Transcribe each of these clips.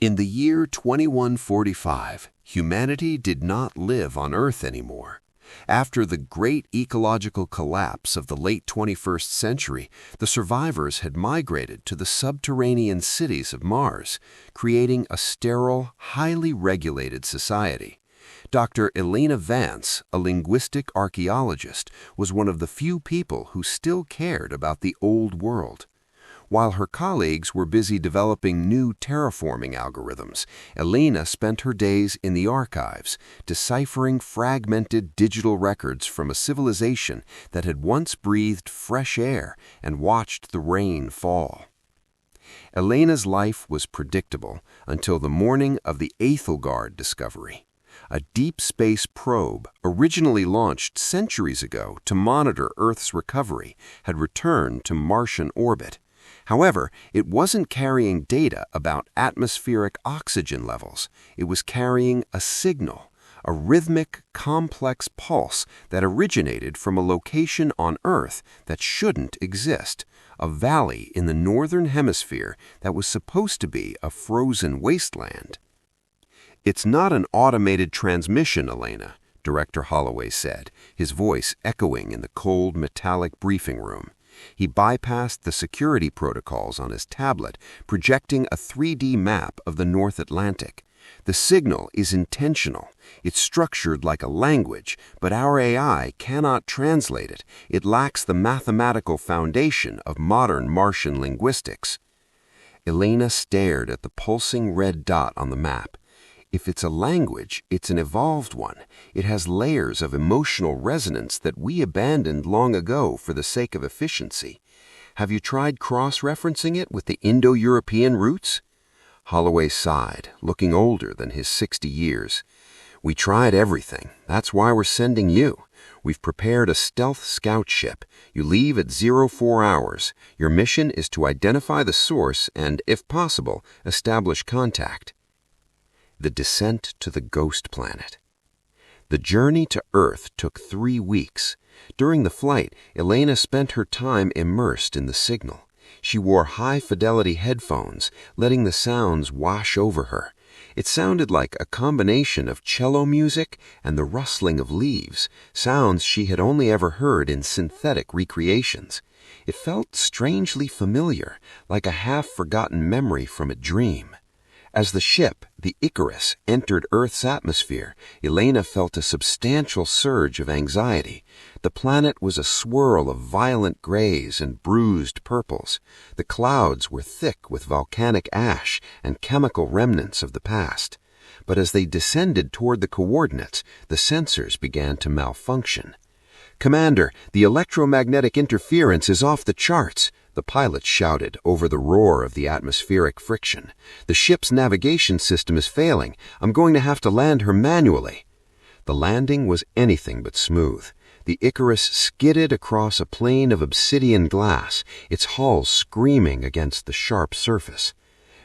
In the year 2145, humanity did not live on Earth anymore. After the great ecological collapse of the late 21st century, the survivors had migrated to the subterranean cities of Mars, creating a sterile, highly regulated society. Dr. Elena Vance, a linguistic archaeologist, was one of the few people who still cared about the old world. While her colleagues were busy developing new terraforming algorithms, Elena spent her days in the archives, deciphering fragmented digital records from a civilization that had once breathed fresh air and watched the rain fall. Elena's life was predictable until the morning of the Aethelgard discovery. A deep space probe, originally launched centuries ago to monitor Earth's recovery, had returned to Martian orbit. However, it wasn't carrying data about atmospheric oxygen levels. It was carrying a signal, a rhythmic, complex pulse that originated from a location on Earth that shouldn't exist, a valley in the northern hemisphere that was supposed to be a frozen wasteland. "It's not an automated transmission, Elena," Director Holloway said, his voice echoing in the cold, metallic briefing room. He bypassed the security protocols on his tablet, projecting a 3D map of the North Atlantic. "The signal is intentional. It's structured like a language, but our AI cannot translate it. It lacks the mathematical foundation of modern Martian linguistics." Elena stared at the pulsing red dot on the map. If it's a language, it's an evolved one. It has layers of emotional resonance that we abandoned long ago for the sake of efficiency. Have you tried cross-referencing it with the Indo-European roots? Holloway sighed, looking older than his 60 years. "We tried everything. That's why we're sending you. We've prepared a stealth scout ship. You leave at 04 hours. Your mission is to identify the source and, if possible, establish contact." The descent to the ghost planet. The journey to Earth took 3 weeks. During the flight, Elena spent her time immersed in the signal. She wore high-fidelity headphones, letting the sounds wash over her. It sounded like a combination of cello music and the rustling of leaves, sounds she had only ever heard in synthetic recreations. It felt strangely familiar, like a half-forgotten memory from a dream. As the ship, the Icarus, entered Earth's atmosphere, Elena felt a substantial surge of anxiety. The planet was a swirl of violent grays and bruised purples. The clouds were thick with volcanic ash and chemical remnants of the past. But as they descended toward the coordinates, the sensors began to malfunction. "Commander, the electromagnetic interference is off the charts," the pilot shouted over the roar of the atmospheric friction. "The ship's navigation system is failing. I'm going to have to land her manually." The landing was anything but smooth. The Icarus skidded across a plain of obsidian glass, its hull screaming against the sharp surface.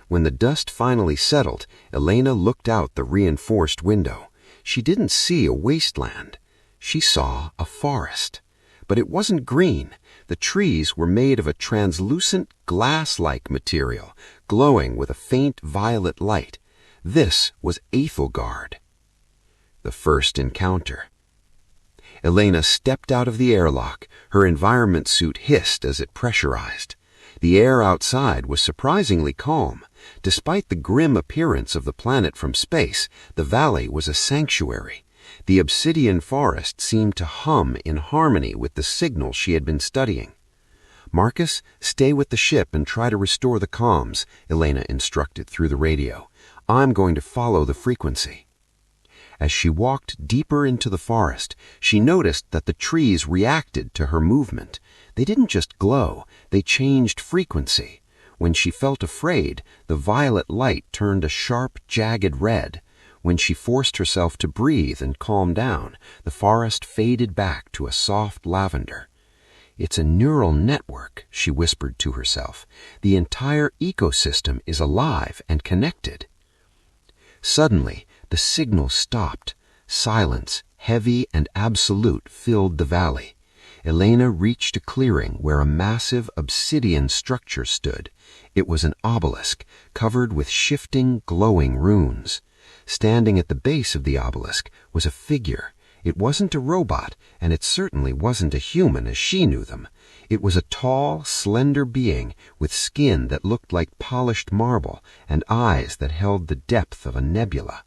When the dust finally settled, Elena looked out the reinforced window. She didn't see a wasteland. She saw a forest. But it wasn't green. The trees were made of a translucent glass-like material, glowing with a faint violet light. This was Aethelgard. The first encounter. Elena stepped out of the airlock. Her environment suit hissed as it pressurized. The air outside was surprisingly calm. Despite the grim appearance of the planet from space, the valley was a sanctuary. The obsidian forest seemed to hum in harmony with the signal she had been studying. "Marcus, stay with the ship and try to restore the comms," Elena instructed through the radio. "I'm going to follow the frequency." As she walked deeper into the forest, she noticed that the trees reacted to her movement. They didn't just glow, they changed frequency. When she felt afraid, the violet light turned a sharp, jagged red. When she forced herself to breathe and calm down, the forest faded back to a soft lavender. "It's a neural network," she whispered to herself. "The entire ecosystem is alive and connected." Suddenly, the signal stopped. Silence, heavy and absolute, filled the valley. Elena reached a clearing where a massive obsidian structure stood. It was an obelisk covered with shifting, glowing runes. Standing at the base of the obelisk was a figure. It wasn't a robot, and it certainly wasn't a human as she knew them. It was a tall, slender being with skin that looked like polished marble and eyes that held the depth of a nebula.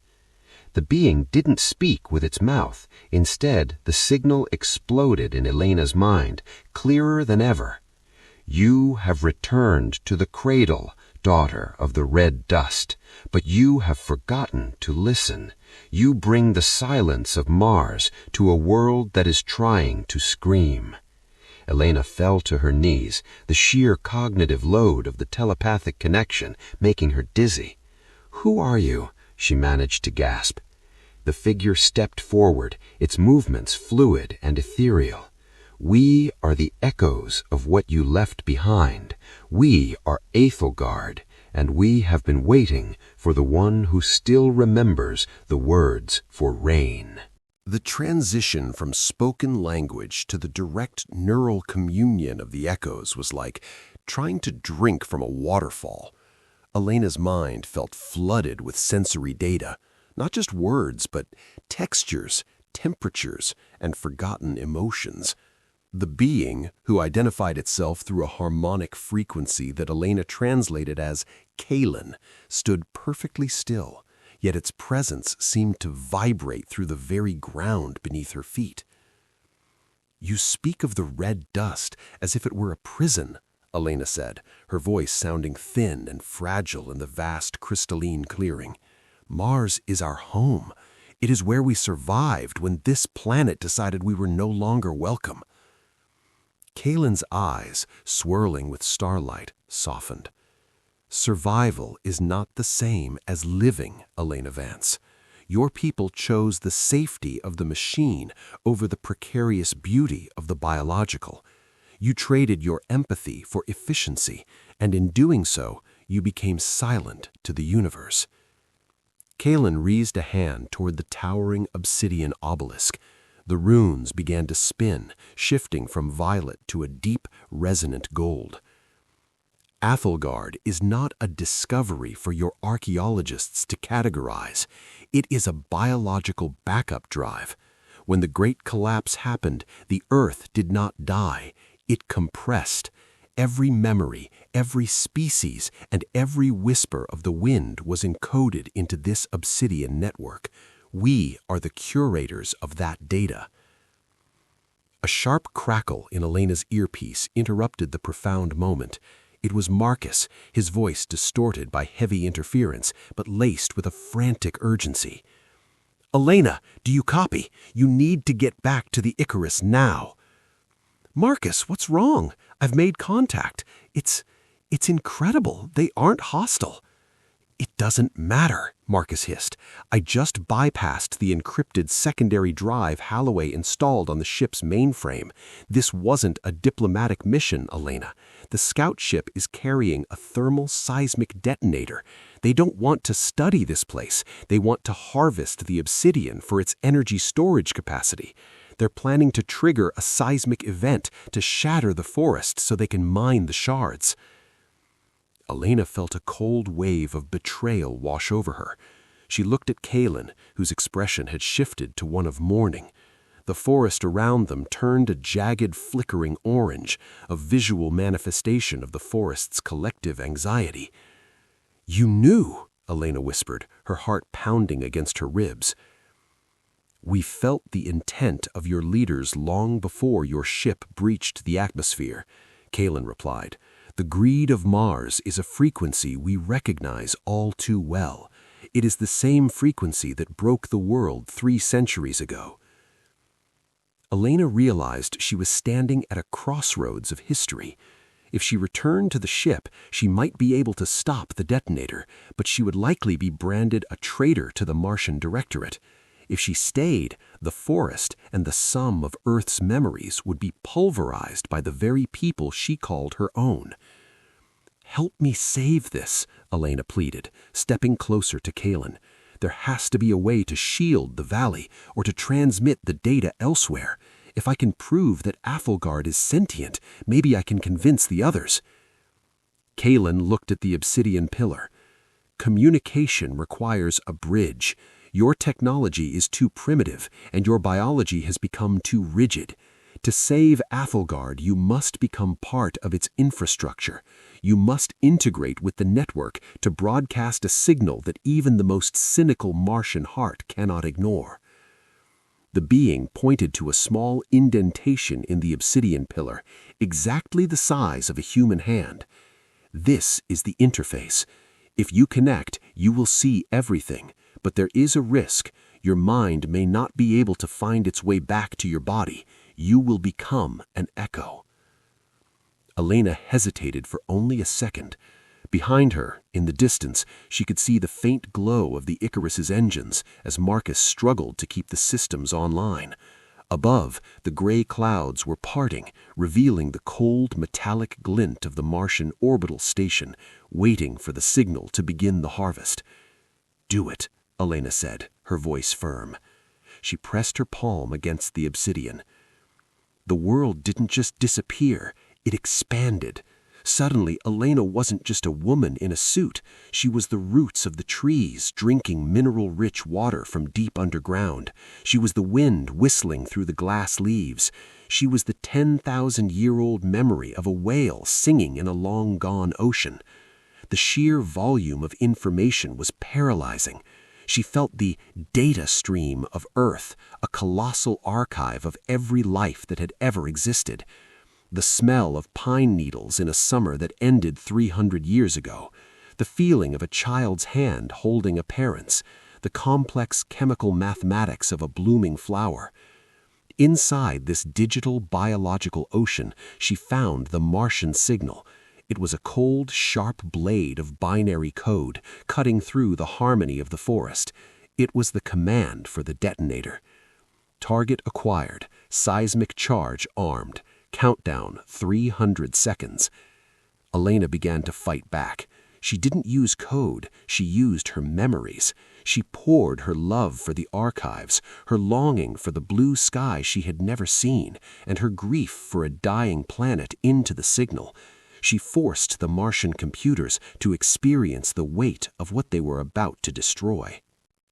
The being didn't speak with its mouth. Instead, the signal exploded in Elena's mind, clearer than ever. "You have returned to the cradle, daughter of the red dust, but you have forgotten to listen. You bring the silence of Mars to a world that is trying to scream." Elena fell to her knees, the sheer cognitive load of the telepathic connection making her dizzy. "Who are you?" she managed to gasp. The figure stepped forward, its movements fluid and ethereal. "We are the echoes of what you left behind. We are Aethelgard, and we have been waiting for the one who still remembers the words for rain." The transition from spoken language to the direct neural communion of the echoes was like trying to drink from a waterfall. Elena's mind felt flooded with sensory data, not just words, but textures, temperatures, and forgotten emotions. The being, who identified itself through a harmonic frequency that Elena translated as Kalen, stood perfectly still, yet its presence seemed to vibrate through the very ground beneath her feet. "You speak of the red dust as if it were a prison," Elena said, her voice sounding thin and fragile in the vast crystalline clearing. "Mars is our home. It is where we survived when this planet decided we were no longer welcome." Kalen's eyes, swirling with starlight, softened. "Survival is not the same as living, Elena Vance. Your people chose the safety of the machine over the precarious beauty of the biological. You traded your empathy for efficiency, and in doing so, you became silent to the universe." Kalen raised a hand toward the towering obsidian obelisk. The runes began to spin, shifting from violet to a deep, resonant gold. "Aethelgard is not a discovery for your archaeologists to categorize. It is a biological backup drive. When the Great Collapse happened, the Earth did not die. It compressed. Every memory, every species, and every whisper of the wind was encoded into this obsidian network. We are the curators of that data." A sharp crackle in Elena's earpiece interrupted the profound moment. It was Marcus, his voice distorted by heavy interference, but laced with a frantic urgency. "Elena, do you copy? You need to get back to the Icarus now." "Marcus, what's wrong? I've made contact. It's incredible. They aren't hostile." "It doesn't matter," Marcus hissed. "I just bypassed the encrypted secondary drive Halloway installed on the ship's mainframe. This wasn't a diplomatic mission, Elena. The scout ship is carrying a thermal seismic detonator. They don't want to study this place. They want to harvest the obsidian for its energy storage capacity. They're planning to trigger a seismic event to shatter the forest so they can mine the shards." Elena felt a cold wave of betrayal wash over her. She looked at Kalen, whose expression had shifted to one of mourning. The forest around them turned a jagged, flickering orange, a visual manifestation of the forest's collective anxiety. "You knew," Elena whispered, her heart pounding against her ribs. "We felt the intent of your leaders long before your ship breached the atmosphere," Kalen replied. "The greed of Mars is a frequency we recognize all too well. It is the same frequency that broke the world 3 centuries ago." Elena realized she was standing at a crossroads of history. If she returned to the ship, she might be able to stop the detonator, but she would likely be branded a traitor to the Martian Directorate. If she stayed, the forest and the sum of Earth's memories would be pulverized by the very people she called her own. "Help me save this," Elena pleaded, stepping closer to Kalen. "There has to be a way to shield the valley or to transmit the data elsewhere. If I can prove that Afelgard is sentient, maybe I can convince the others." Kalen looked at the obsidian pillar. "Communication requires a bridge. Your technology is too primitive, and your biology has become too rigid. To save Afelgard, you must become part of its infrastructure. You must integrate with the network to broadcast a signal that even the most cynical Martian heart cannot ignore." The being pointed to a small indentation in the obsidian pillar, exactly the size of a human hand. "This is the interface. If you connect, you will see everything, but there is a risk. Your mind may not be able to find its way back to your body. You will become an echo." Elena hesitated for only a second. Behind her, in the distance, she could see the faint glow of the Icarus's engines as Marcus struggled to keep the systems online. Above, the gray clouds were parting, revealing the cold, metallic glint of the Martian orbital station, waiting for the signal to begin the harvest. "Do it," Elena said, her voice firm. She pressed her palm against the obsidian. The world didn't just disappear, it expanded. Suddenly, Elena wasn't just a woman in a suit. She was the roots of the trees, drinking mineral-rich water from deep underground. She was the wind whistling through the glass leaves. She was the 10,000-year-old memory of a whale singing in a long-gone ocean. The sheer volume of information was paralyzing. She felt the data stream of Earth, a colossal archive of every life that had ever existed. The smell of pine needles in a summer that ended 300 years ago. The feeling of a child's hand holding a parent's. The complex chemical mathematics of a blooming flower. Inside this digital biological ocean, she found the Martian signal. It was a cold, sharp blade of binary code cutting through the harmony of the forest. It was the command for the detonator. Target acquired. Seismic charge armed. Countdown 300 seconds. Elena began to fight back. She didn't use code, she used her memories. She poured her love for the archives, her longing for the blue sky she had never seen, and her grief for a dying planet into the signal. She forced the Martian computers to experience the weight of what they were about to destroy.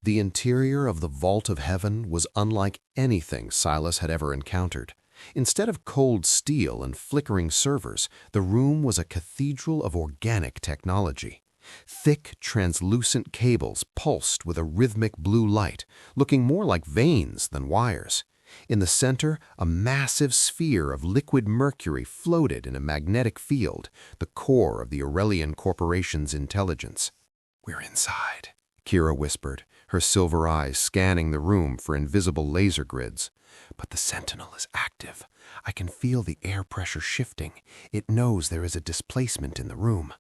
The interior of the Vault of Heaven was unlike anything Silas had ever encountered. Instead of cold steel and flickering servers, the room was a cathedral of organic technology. Thick, translucent cables pulsed with a rhythmic blue light, looking more like veins than wires. In the center, a massive sphere of liquid mercury floated in a magnetic field, the core of the Aurelian Corporation's intelligence. "We're inside," Kira whispered, her silver eyes scanning the room for invisible laser grids. "But the Sentinel is active. I can feel the air pressure shifting. It knows there is a displacement in the room."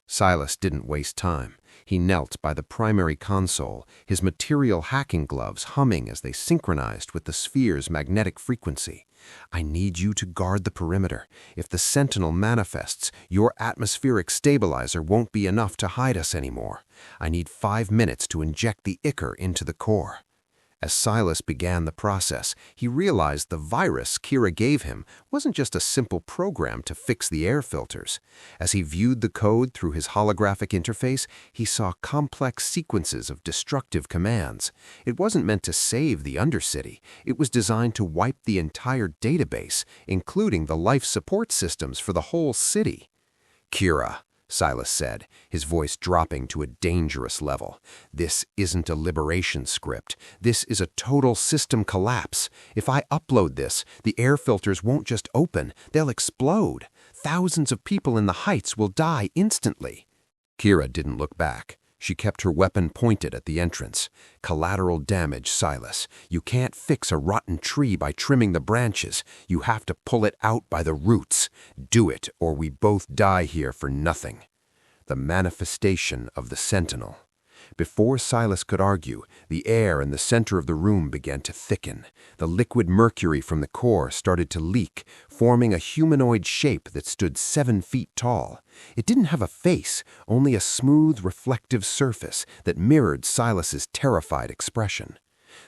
Silas didn't waste time. He knelt by the primary console, his material hacking gloves humming as they synchronized with the sphere's magnetic frequency. "I need you to guard the perimeter. If the Sentinel manifests, your atmospheric stabilizer won't be enough to hide us anymore. I need 5 minutes to inject the Ichor into the core." As Silas began the process, he realized the virus Kira gave him wasn't just a simple program to fix the air filters. As he viewed the code through his holographic interface, he saw complex sequences of destructive commands. It wasn't meant to save the Undercity. It was designed to wipe the entire database, including the life support systems for the whole city. "Kira," Silas said, his voice dropping to a dangerous level. "This isn't a liberation script. This is a total system collapse. If I upload this, the air filters won't just open, they'll explode. Thousands of people in the Heights will die instantly." Kira didn't look back. She kept her weapon pointed at the entrance. "Collateral damage, Silas. You can't fix a rotten tree by trimming the branches. You have to pull it out by the roots. Do it, or we both die here for nothing." The manifestation of the Sentinel. Before Silas could argue, the air in the center of the room began to thicken. The liquid mercury from the core started to leak, forming a humanoid shape that stood 7 feet tall. It didn't have a face, only a smooth, reflective surface that mirrored Silas's terrified expression.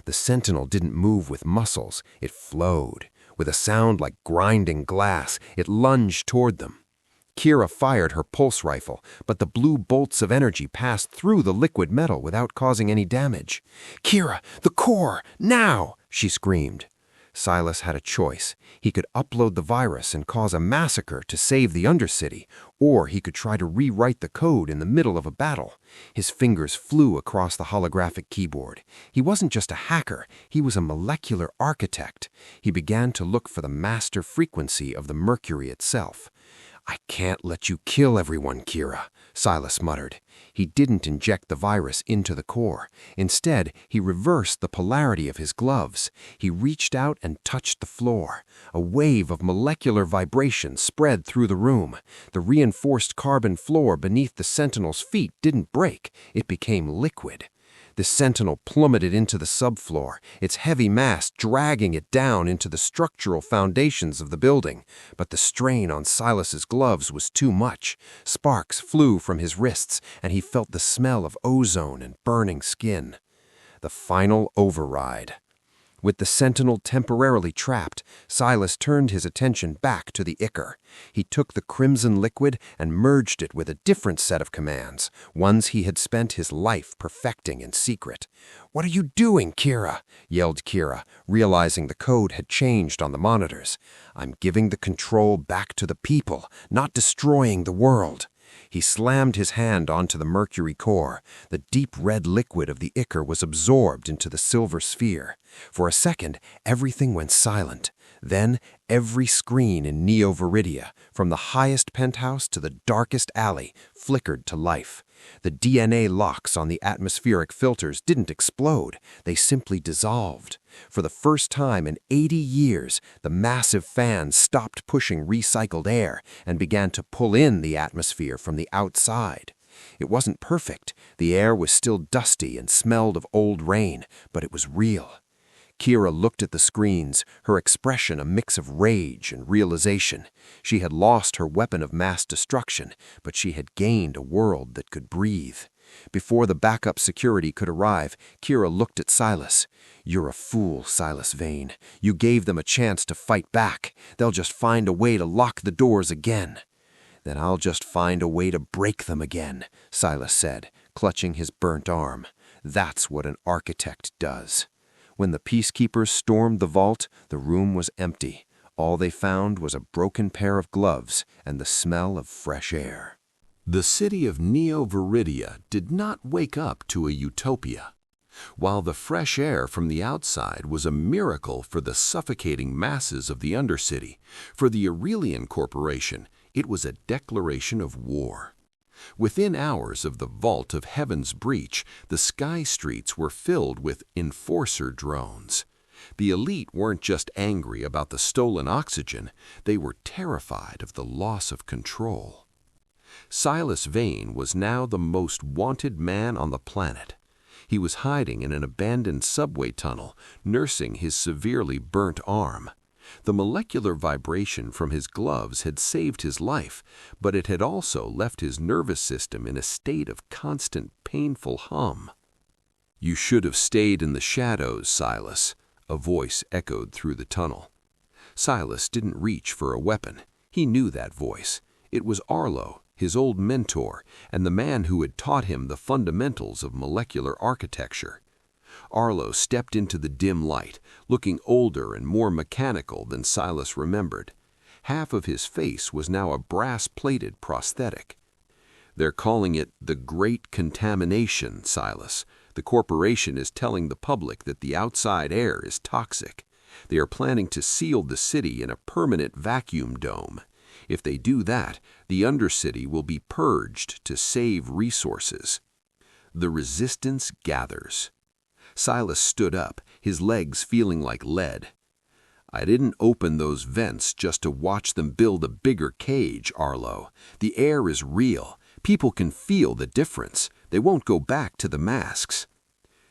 The Sentinel didn't move with muscles, it flowed. With a sound like grinding glass, it lunged toward them. Kira fired her pulse rifle, but the blue bolts of energy passed through the liquid metal without causing any damage. "Kira, the core, now!" she screamed. Silas had a choice. He could upload the virus and cause a massacre to save the Undercity, or he could try to rewrite the code in the middle of a battle. His fingers flew across the holographic keyboard. He wasn't just a hacker, he was a molecular architect. He began to look for the master frequency of the mercury itself. "I can't let you kill everyone, Kira," Silas muttered. He didn't inject the virus into the core. Instead, he reversed the polarity of his gloves. He reached out and touched the floor. A wave of molecular vibration spread through the room. The reinforced carbon floor beneath the Sentinel's feet didn't break. It became liquid. The Sentinel plummeted into the subfloor, its heavy mass dragging it down into the structural foundations of the building. But the strain on Silas's gloves was too much. Sparks flew from his wrists, and he felt the smell of ozone and burning skin. The final override. With the Sentinel temporarily trapped, Silas turned his attention back to the Ichor. He took the crimson liquid and merged it with a different set of commands, ones he had spent his life perfecting in secret. "What are you doing, Kira?" yelled Kira, realizing the code had changed on the monitors. "I'm giving the control back to the people, not destroying the world." He slammed his hand onto the mercury core. The deep red liquid of the Ichor was absorbed into the silver sphere. For a second, everything went silent. Then, every screen in Neo Viridia, from the highest penthouse to the darkest alley, flickered to life. The DNA locks on the atmospheric filters didn't explode, they simply dissolved. For the first time in 80 years, the massive fans stopped pushing recycled air and began to pull in the atmosphere from the outside. It wasn't perfect. The air was still dusty and smelled of old rain, but it was real. Kira looked at the screens, her expression a mix of rage and realization. She had lost her weapon of mass destruction, but she had gained a world that could breathe. Before the backup security could arrive, Kira looked at Silas. "You're a fool, Silas Vane. You gave them a chance to fight back. They'll just find a way to lock the doors again." "Then I'll just find a way to break them again," Silas said, clutching his burnt arm. "That's what an architect does." When the peacekeepers stormed the vault, the room was empty. All they found was a broken pair of gloves and the smell of fresh air. The city of Neo Viridia did not wake up to a utopia. While the fresh air from the outside was a miracle for the suffocating masses of the Undercity, for the Aurelian Corporation, it was a declaration of war. Within hours of the Vault of Heaven's breach, the sky streets were filled with enforcer drones. The elite weren't just angry about the stolen oxygen, they were terrified of the loss of control. Silas Vane was now the most wanted man on the planet. He was hiding in an abandoned subway tunnel, nursing his severely burnt arm. The molecular vibration from his gloves had saved his life, but it had also left his nervous system in a state of constant painful hum. "You should have stayed in the shadows, Silas," a voice echoed through the tunnel. Silas didn't reach for a weapon. He knew that voice. It was Arlo, his old mentor, and the man who had taught him the fundamentals of molecular architecture. Arlo stepped into the dim light, looking older and more mechanical than Silas remembered. Half of his face was now a brass-plated prosthetic. "They're calling it the Great Contamination, Silas. The corporation is telling the public that the outside air is toxic. They are planning to seal the city in a permanent vacuum dome. If they do that, the Undercity will be purged to save resources." The resistance gathers. Silas stood up, his legs feeling like lead. "I didn't open those vents just to watch them build a bigger cage, Arlo. The air is real. People can feel the difference. They won't go back to the masks."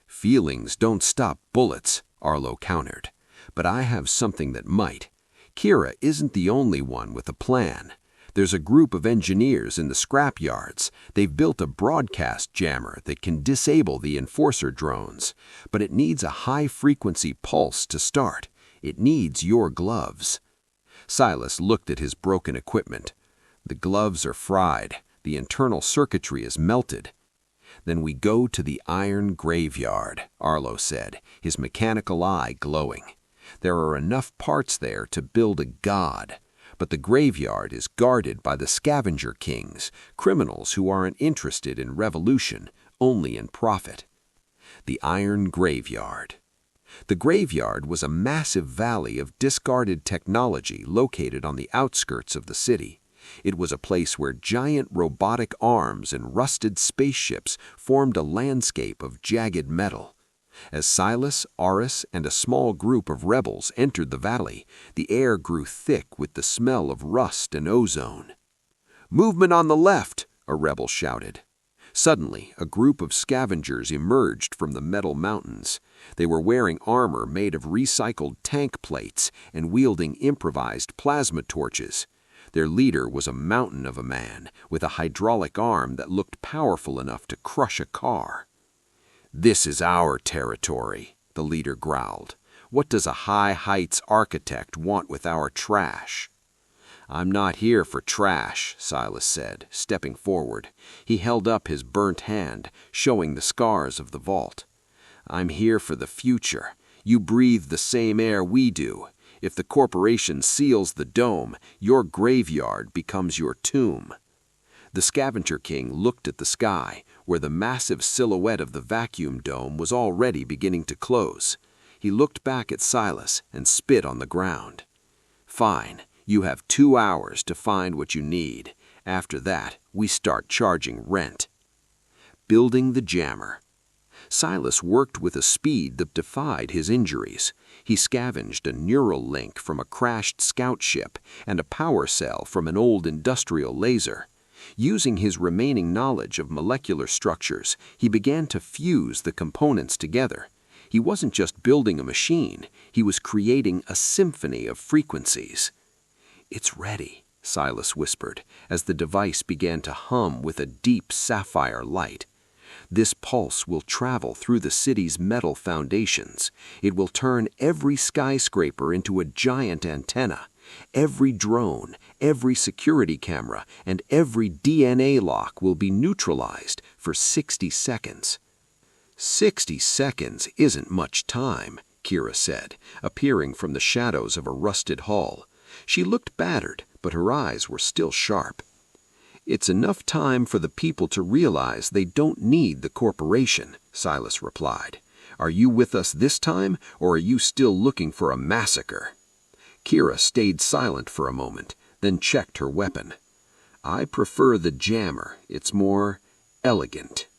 "Feelings don't stop bullets," Arlo countered. "But I have something that might. Kira isn't the only one with a plan. There's a group of engineers in the scrap yards. They've built a broadcast jammer that can disable the enforcer drones, but it needs a high-frequency pulse to start. It needs your gloves." Silas looked at his broken equipment. "The gloves are fried. The internal circuitry is melted." "Then we go to the iron graveyard," Arlo said, his mechanical eye glowing. "There are enough parts there to build a god. But the graveyard is guarded by the scavenger kings, criminals who aren't interested in revolution, only in profit." The iron graveyard. The graveyard was a massive valley of discarded technology located on the outskirts of the city. It was a place where giant robotic arms and rusted spaceships formed a landscape of jagged metal. As Silas, Aris, and a small group of rebels entered the valley, the air grew thick with the smell of rust and ozone. "Movement on the left!" a rebel shouted. Suddenly, a group of scavengers emerged from the metal mountains. They were wearing armor made of recycled tank plates and wielding improvised plasma torches. Their leader was a mountain of a man with a hydraulic arm that looked powerful enough to crush a car. "This is our territory," the leader growled. "What does a High Heights architect want with our trash?" "I'm not here for trash," Silas said, stepping forward. He held up his burnt hand, showing the scars of the vault. "I'm here for the future. You breathe the same air we do. If the corporation seals the dome, your graveyard becomes your tomb." The Scavenger King looked at the sky, where the massive silhouette of the vacuum dome was already beginning to close. He looked back at Silas and spit on the ground. "Fine, you have 2 hours to find what you need. After that, we start charging rent." Building the jammer. Silas worked with a speed that defied his injuries. He scavenged a neural link from a crashed scout ship and a power cell from an old industrial laser. Using his remaining knowledge of molecular structures, he began to fuse the components together. He wasn't just building a machine, he was creating a symphony of frequencies. "It's ready," Silas whispered, as the device began to hum with a deep sapphire light. "This pulse will travel through the city's metal foundations. It will turn every skyscraper into a giant antenna. Every drone, every security camera, and every DNA lock will be neutralized for 60 seconds. 60 seconds isn't much time," Kira said, appearing from the shadows of a rusted hall. She looked battered, but her eyes were still sharp. "It's enough time for the people to realize they don't need the corporation," Silas replied. "Are you with us this time, or are you still looking for a massacre?" Kira stayed silent for a moment, then checked her weapon. "I prefer the jammer. It's more elegant."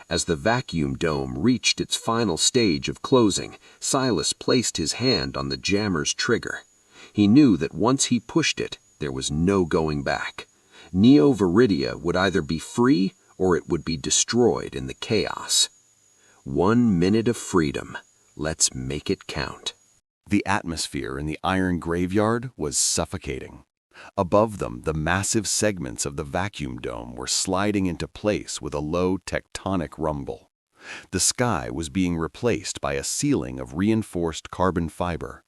As the vacuum dome reached its final stage of closing, Silas placed his hand on the jammer's trigger. He knew that once he pushed it, there was no going back. Neo Viridia would either be free or it would be destroyed in the chaos. 1 minute of freedom. Let's make it count. The atmosphere in the iron graveyard was suffocating. Above them, the massive segments of the vacuum dome were sliding into place with a low tectonic rumble. The sky was being replaced by a ceiling of reinforced carbon fiber.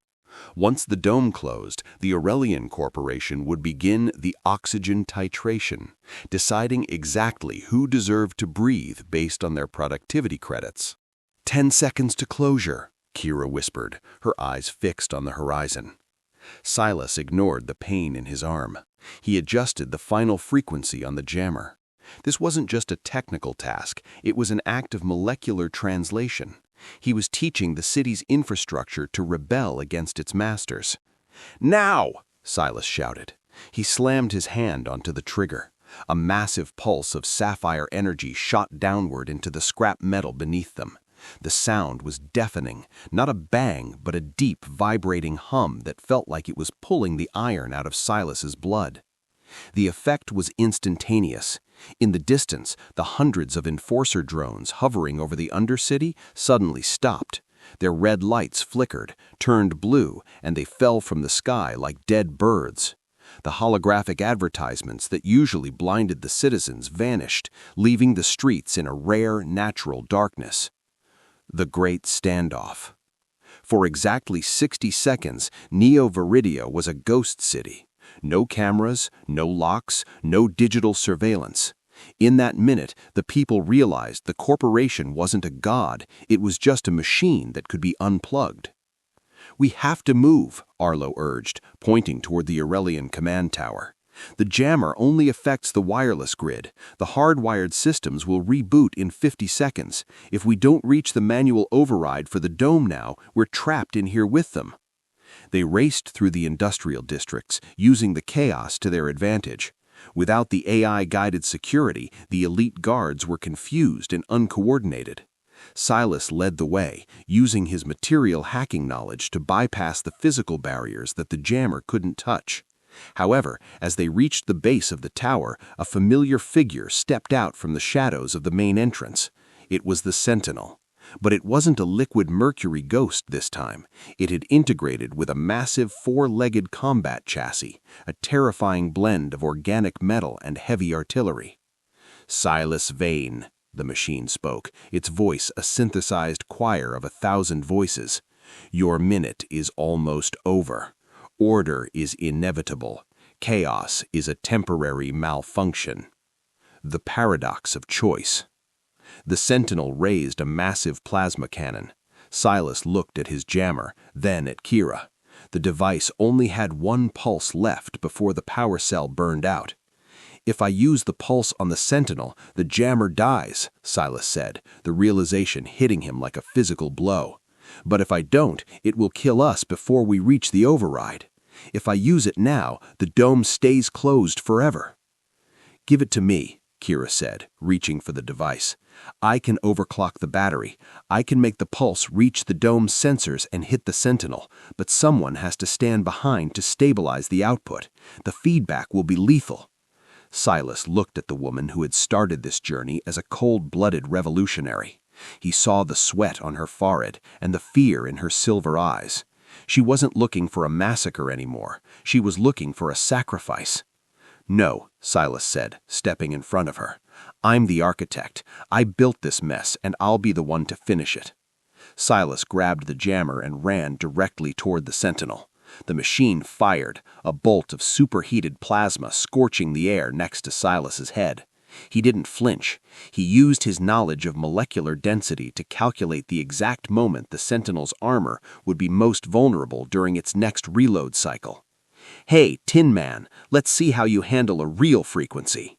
Once the dome closed, the Aurelian Corporation would begin the oxygen titration, deciding exactly who deserved to breathe based on their productivity credits. 10 seconds to closure, Kira whispered, her eyes fixed on the horizon. Silas ignored the pain in his arm. He adjusted the final frequency on the jammer. This wasn't just a technical task, it was an act of molecular translation. He was teaching the city's infrastructure to rebel against its masters. "Now!" Silas shouted. He slammed his hand onto the trigger. A massive pulse of sapphire energy shot downward into the scrap metal beneath them. The sound was deafening, not a bang, but a deep, vibrating hum that felt like it was pulling the iron out of Silas's blood. The effect was instantaneous. In the distance, the hundreds of enforcer drones hovering over the Undercity suddenly stopped. Their red lights flickered, turned blue, and they fell from the sky like dead birds. The holographic advertisements that usually blinded the citizens vanished, leaving the streets in a rare, natural darkness. The Great Standoff. For exactly 60 seconds, Neo Viridia was a ghost city. No cameras, no locks, no digital surveillance. In that minute, the people realized the corporation wasn't a god, it was just a machine that could be unplugged. "We have to move," Arlo urged, pointing toward the Aurelian command tower. "The jammer only affects the wireless grid. The hardwired systems will reboot in 50 seconds. If we don't reach the manual override for the dome now, we're trapped in here with them." They raced through the industrial districts, using the chaos to their advantage. Without the AI-guided security, the elite guards were confused and uncoordinated. Silas led the way, using his material hacking knowledge to bypass the physical barriers that the jammer couldn't touch. However, as they reached the base of the tower, a familiar figure stepped out from the shadows of the main entrance. It was the Sentinel. But it wasn't a liquid mercury ghost this time. It had integrated with a massive four-legged combat chassis, a terrifying blend of organic metal and heavy artillery. "Silas Vane," the machine spoke, its voice a synthesized choir of 1,000 voices. "Your minute is almost over. Order is inevitable. Chaos is a temporary malfunction." The paradox of choice. The Sentinel raised a massive plasma cannon. Silas looked at his jammer, then at Kira. The device only had one pulse left before the power cell burned out. "If I use the pulse on the Sentinel, the jammer dies," Silas said, the realization hitting him like a physical blow. "But if I don't, it will kill us before we reach the override. If I use it now, the dome stays closed forever." "Give it to me," Kira said, reaching for the device. "I can overclock the battery. I can make the pulse reach the dome's sensors and hit the Sentinel, but someone has to stand behind to stabilize the output. The feedback will be lethal." Silas looked at the woman who had started this journey as a cold-blooded revolutionary. He saw the sweat on her forehead and the fear in her silver eyes. She wasn't looking for a massacre anymore. She was looking for a sacrifice. "No," Silas said, stepping in front of her. "I'm the architect. I built this mess, and I'll be the one to finish it." Silas grabbed the jammer and ran directly toward the Sentinel. The machine fired, a bolt of superheated plasma scorching the air next to Silas's head. He didn't flinch. He used his knowledge of molecular density to calculate the exact moment the Sentinel's armor would be most vulnerable during its next reload cycle. "Hey, Tin Man, let's see how you handle a real frequency."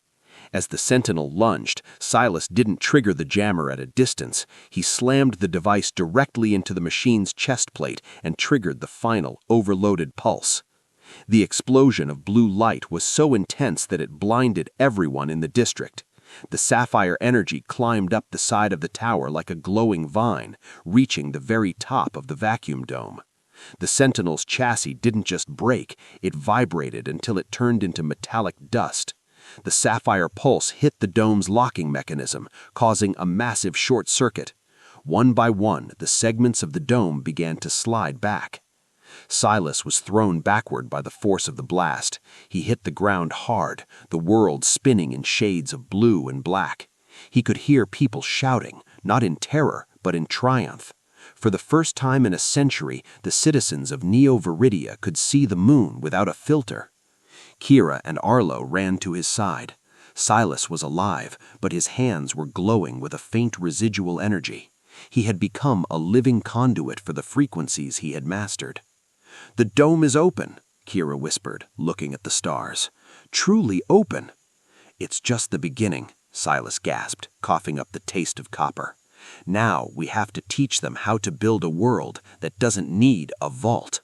As the Sentinel lunged, Silas didn't trigger the jammer at a distance. He slammed the device directly into the machine's chest plate and triggered the final, overloaded pulse. The explosion of blue light was so intense that it blinded everyone in the district. The sapphire energy climbed up the side of the tower like a glowing vine, reaching the very top of the vacuum dome. The Sentinel's chassis didn't just break, it vibrated until it turned into metallic dust. The sapphire pulse hit the dome's locking mechanism, causing a massive short circuit. One by one, the segments of the dome began to slide back. Silas was thrown backward by the force of the blast. He hit the ground hard, the world spinning in shades of blue and black. He could hear people shouting, not in terror, but in triumph. For the first time in a century, the citizens of Neo Viridia could see the moon without a filter. Kira and Arlo ran to his side. Silas was alive, but his hands were glowing with a faint residual energy. He had become a living conduit for the frequencies he had mastered. "The dome is open," Kira whispered, looking at the stars. "Truly open." "It's just the beginning," Silas gasped, coughing up the taste of copper. "Now we have to teach them how to build a world that doesn't need a vault."